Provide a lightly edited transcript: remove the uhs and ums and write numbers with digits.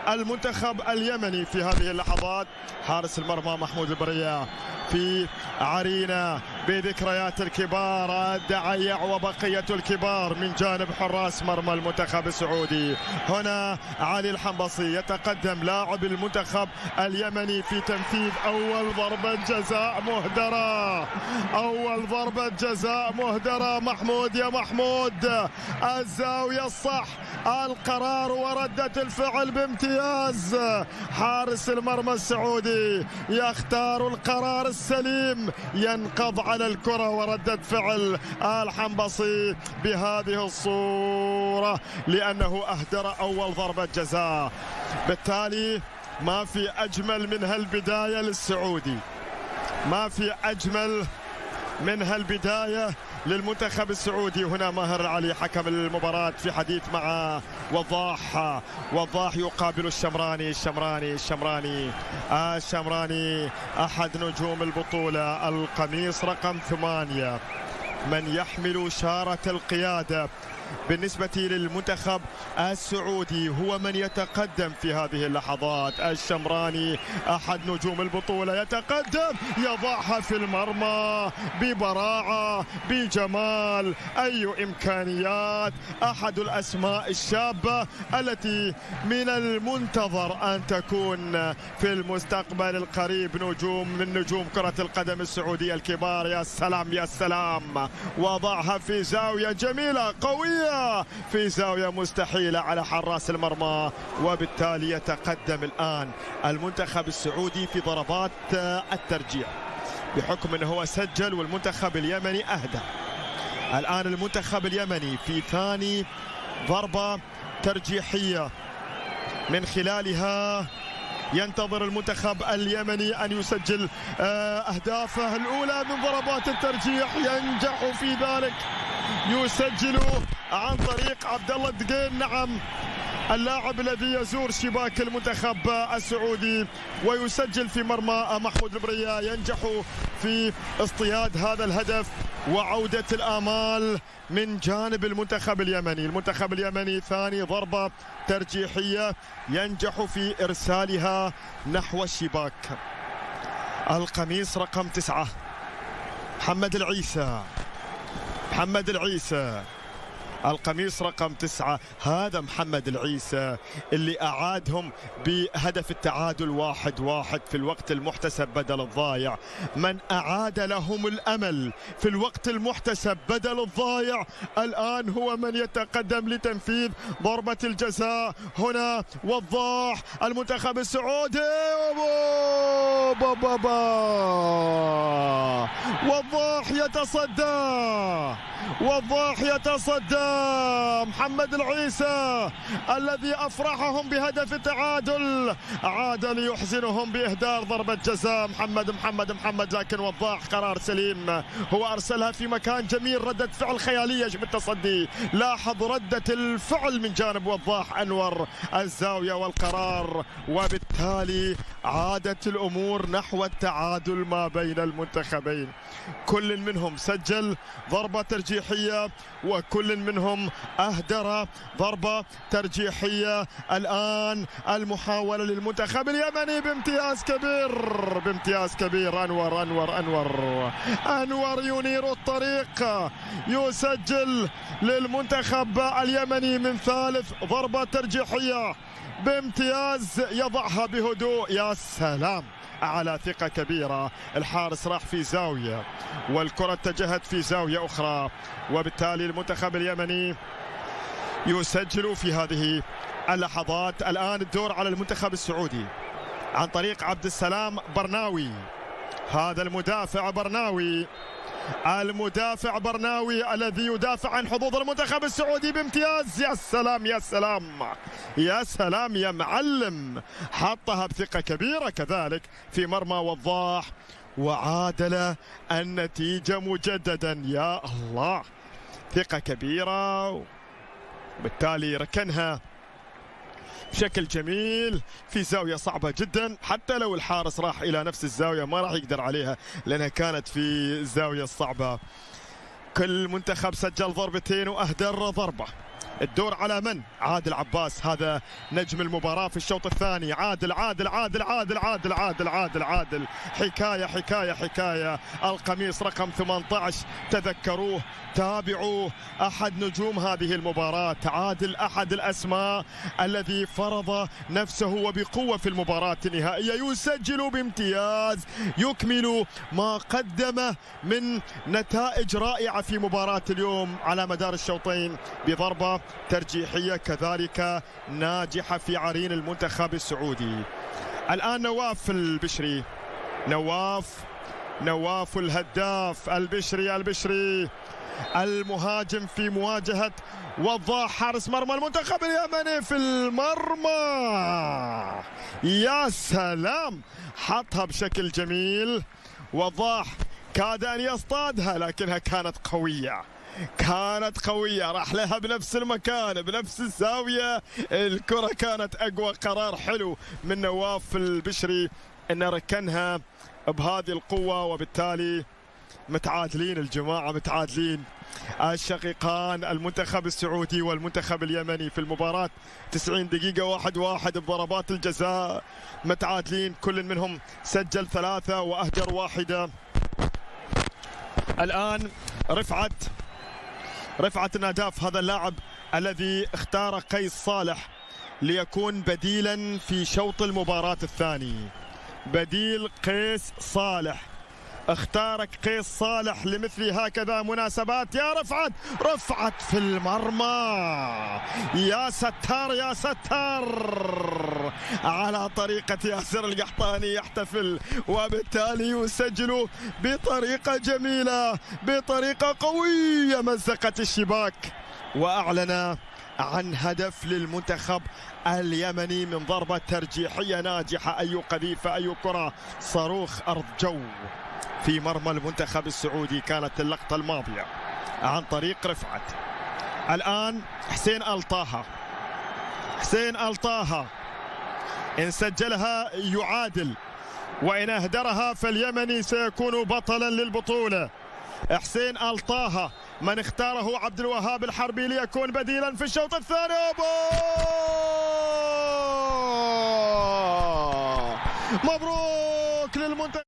المنتخب اليمني في هذه اللحظات. حارس المرمى محمود البرية في عرينا بذكريات الكبار الدعيع وبقية الكبار من جانب حراس مرمى المنتخب السعودي. هنا علي الحنبصي يتقدم لاعب المنتخب اليمني في تنفيذ أول ضربة جزاء مهدرة. أول ضربة جزاء مهدرة. محمود يا محمود، الزاوية الصح، القرار وردة الفعل بامتياز. حارس المرمى السعودي يختار القرار السليم، ينقض على الكرة وردة فعل الحنبصي بهذه الصورة لأنه أهدر أول ضربة جزاء. بالتالي ما في أجمل من هالبداية للسعودي، ما في أجمل من هالبداية للمنتخب السعودي. هنا ماهر علي حكم المباراة في حديث مع وضاح. وضاح يقابل الشمراني. الشمراني أحد نجوم البطولة، القميص رقم 8 من يحمل شارة القيادة بالنسبة للمنتخب السعودي، هو من يتقدم في هذه اللحظات. الشمراني أحد نجوم البطولة يتقدم، يضعها في المرمى ببراعة بجمال. أي إمكانيات! أحد الأسماء الشابة التي من المنتظر أن تكون في المستقبل القريب نجوم من نجوم كرة القدم السعودية الكبار. يا سلام يا سلام! وضعها في زاوية جميلة قوية، في زاوية مستحيلة على حراس المرمى، وبالتالي يتقدم الآن المنتخب السعودي في ضربات الترجيح بحكم أنه هو سجل والمنتخب اليمني أهدى. الآن المنتخب اليمني في ثاني ضربة ترجيحية من خلالها ينتظر المنتخب اليمني أن يسجل أهدافه الأولى من ضربات الترجيح. ينجح في ذلك، يسجل عن طريق عبد الله الدقين. نعم، اللاعب الذي يزور شباك المنتخب السعودي ويسجل في مرمى محمود البرية، ينجح في اصطياد هذا الهدف وعودة الآمال من جانب المنتخب اليمني. المنتخب اليمني ثاني ضربة ترجيحية ينجح في إرسالها نحو الشباك. القميص رقم 9 محمد العيسى. القميص رقم 9 هذا محمد العيسى اللي أعادهم بهدف التعادل 1-1 في الوقت المحتسب بدل الضايع. من أعاد لهم الأمل في الوقت المحتسب بدل الضايع الآن هو من يتقدم لتنفيذ ضربة الجزاء. هنا وضاح المنتخب السعودي. وضاح يتصدى. محمد العيسى الذي أفرحهم بهدف التعادل عاد ليحزنهم بإهدار ضربة جزاء. محمد لكن وضاح قرار سليم، هو أرسلها في مكان جميل، ردة فعل خيالية بالتصدي. لاحظ ردة الفعل من جانب وضاح، أنور الزاوية والقرار، وبالتالي عادت الأمور نحو التعادل ما بين المنتخبين. كل منهم سجل ضربة ترجيحية وكل منهم أهدر ضربة ترجيحية. الآن المحاولة للمنتخب اليمني بامتياز كبير. أنور ينير الطريق، يسجل للمنتخب اليمني من ثالث ضربة ترجيحية بامتياز، يضعها بهدوء. يا سلام على ثقة كبيرة. الحارس راح في زاوية والكرة اتجهت في زاوية أخرى، وبالتالي المنتخب اليمني يسجل في هذه اللحظات. الآن الدور على المنتخب السعودي عن طريق عبد السلام برناوي. هذا المدافع برناوي الذي يدافع عن حظوظ المنتخب السعودي بامتياز. يا سلام يا معلم، حطها بثقة كبيرة كذلك في مرمى وضاح وعادل النتيجة مجددا. يا الله، ثقة كبيرة، بالتالي ركنها بشكل جميل في زاوية صعبة جدا. حتى لو الحارس راح إلى نفس الزاوية ما راح يقدر عليها لأنها كانت في الزاوية الصعبة. كل منتخب سجل ضربتين وأهدر ضربة. الدور على من؟ عادل عباس، هذا نجم المباراة في الشوط الثاني. عادل عادل عادل عادل عادل عادل عادل عادل، حكاية حكاية حكاية. القميص رقم 18 تذكروه، تابعوه، أحد نجوم هذه المباراة. عادل أحد الأسماء الذي فرض نفسه وبقوة في المباراة النهائية، يسجل بامتياز، يكمل ما قدمه من نتائج رائعة في مباراة اليوم على مدار الشوطين، بضربة ترجيحية كذلك ناجحة في عرين المنتخب السعودي. الآن نواف البشري، نواف الهداف البشري المهاجم في مواجهة وضاح حارس مرمى المنتخب اليمني في المرمى. يا سلام، حطها بشكل جميل. وضاح كاد أن يصطادها لكنها كانت قوية، راح لها بنفس المكان بنفس الزاوية. الكرة كانت أقوى. قرار حلو من نواف البشري أن ركنها بهذه القوة، وبالتالي متعادلين الجماعة، متعادلين الشقيقان المنتخب السعودي والمنتخب اليمني في المباراة. 90 دقيقة 1-1 بضربات الجزاء، متعادلين، كل منهم سجل 3 وأهدر 1. الآن رفعت الناداف، هذا اللاعب الذي اختار قيس صالح ليكون بديلا في شوط المباراة الثاني، بديل قيس صالح. اختارك قيس صالح لمثل هكذا مناسبات. يا رفعت في المرمى، يا ستار على طريقة ياسر القحطاني، يحتفل وبالتالي يسجل بطريقة جميلة، بطريقة قوية، مزقت الشباك وأعلن عن هدف للمنتخب اليمني من ضربة ترجيحية ناجحة. أي قذيفة، أي كرة، صاروخ أرض جو في مرمى المنتخب السعودي. كانت اللقطة الماضية عن طريق رفعت. الآن حسين الطاها إن سجلها يعادل، وإن أهدرها فاليمني سيكون بطلا للبطولة. حسين الطاها من اختاره عبد الوهاب الحربي ليكون بديلا في الشوط الثاني. مبروك للمنتخب.